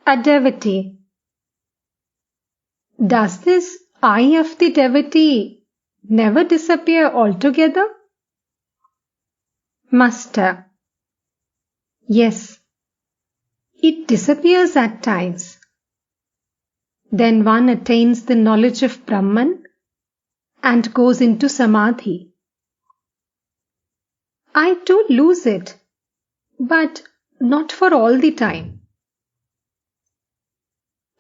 A devotee. Does this I of the devotee never disappear altogether? Master. Yes, it disappears at times. Then one attains the knowledge of Brahman and goes into Samadhi. I too lose it, but not for all the time.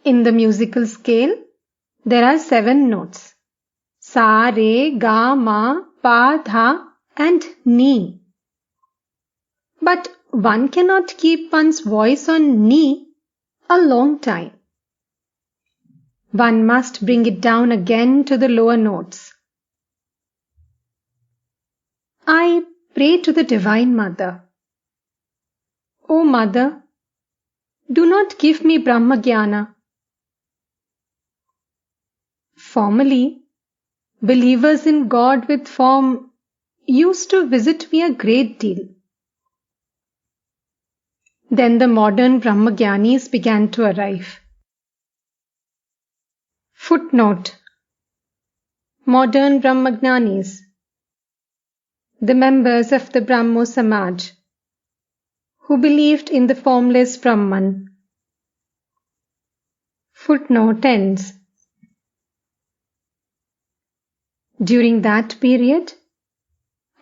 In the musical scale, there are 7 notes: Sa, Re, Ga, Ma, Pa, Dha and Ni. But one cannot keep one's voice on Ni a long time. One must bring it down again to the lower notes. I pray to the Divine Mother. O Mother, do not give me Brahmagyana. Formerly, believers in God with form used to visit me a great deal. Then the modern Brahmagyanis began to arrive. Footnote: Modern Brahmagyanis, the members of the Brahmo Samaj, who believed in the formless Brahman. Footnote ends. During that period,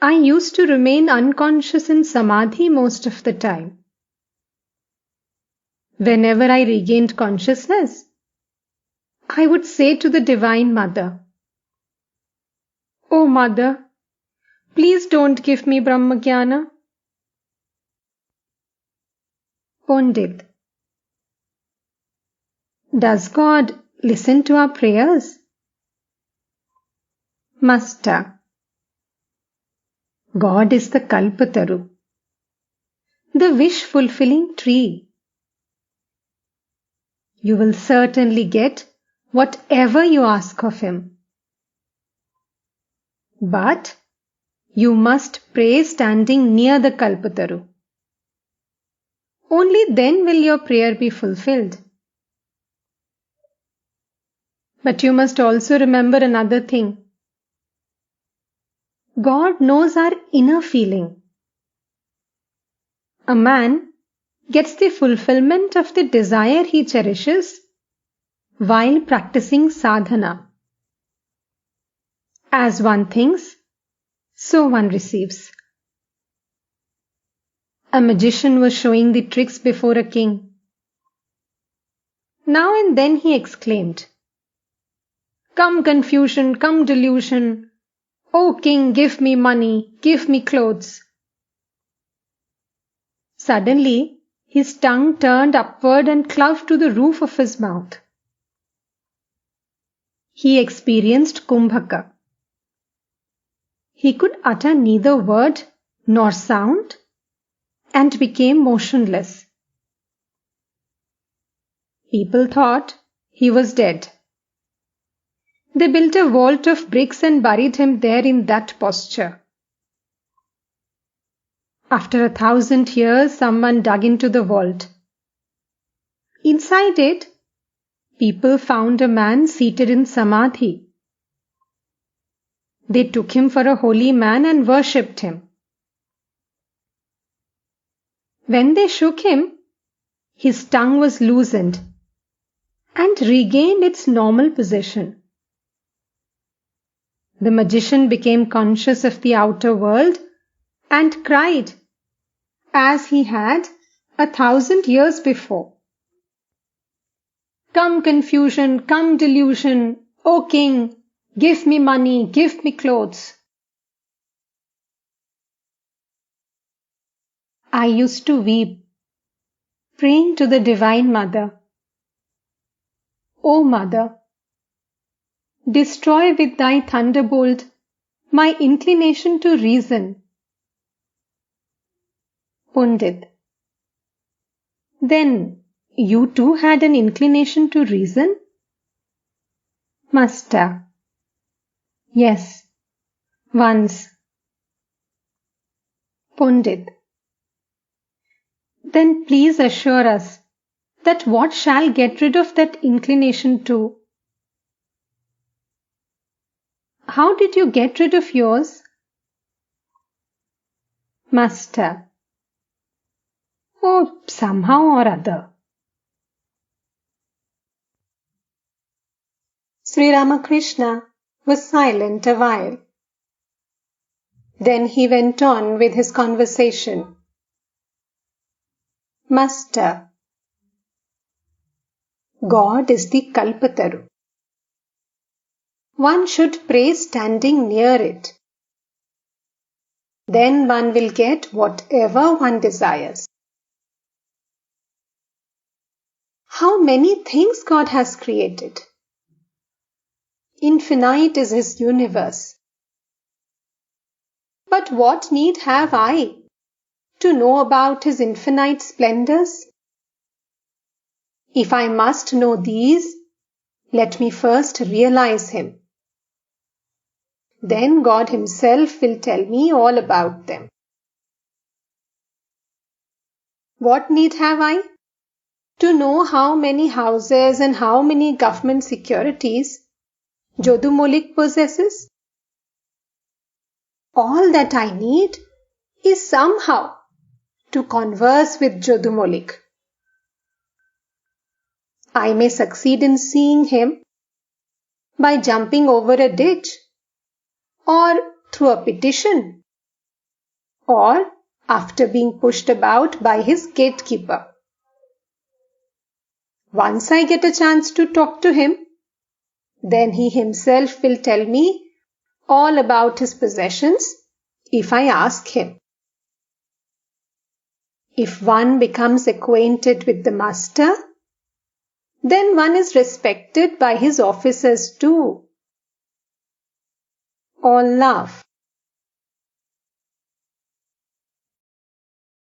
I used to remain unconscious in Samadhi most of the time. Whenever I regained consciousness, I would say to the Divine Mother, O Mother, please don't give me Brahmagyana. Pundit. Does God listen to our prayers? Master. God is the Kalpataru, the wish-fulfilling tree. You will certainly get whatever you ask of Him. But you must pray standing near the Kalpataru. Only then will your prayer be fulfilled. But you must also remember another thing. God knows our inner feeling. A man gets the fulfillment of the desire he cherishes while practicing sadhana. As one thinks, so one receives. A magician was showing the tricks before a king. Now and then he exclaimed, "Come confusion, come delusion. O king, give me money, give me clothes." Suddenly, his tongue turned upward and clove to the roof of his mouth. He experienced Kumbhaka. He could utter neither word nor sound and became motionless. People thought he was dead. They built a vault of bricks and buried him there in that posture. After 1,000 years, someone dug into the vault. Inside it, people found a man seated in Samadhi. They took him for a holy man and worshipped him. When they shook him, his tongue was loosened and regained its normal position. The magician became conscious of the outer world and cried, as he had 1,000 years before, "Come confusion, come delusion, O king, give me money, give me clothes." I used to weep, praying to the Divine Mother, "O Mother, destroy with thy thunderbolt my inclination to reason." Pundit. Then you too had an inclination to reason? Master. Yes, once. Pundit. Then please assure us that what shall get rid of that inclination too? How did you get rid of yours? Master. Oh, somehow or other. Sri Ramakrishna was silent a while. Then he went on with his conversation. Master, God is the Kalpataru. One should pray standing near it. Then one will get whatever one desires. How many things God has created! Infinite is His universe. But what need have I to know about His infinite splendors? If I must know these, let me first realize Him. Then God Himself will tell me all about them. What need have I to know how many houses and how many government securities Jodumolik possesses? All that I need is somehow to converse with Jodumolik. I may succeed in seeing him by jumping over a ditch, or through a petition, or after being pushed about by his gatekeeper. Once I get a chance to talk to him, then he himself will tell me all about his possessions if I ask him. If one becomes acquainted with the Master, then one is respected by his officers too. All laugh.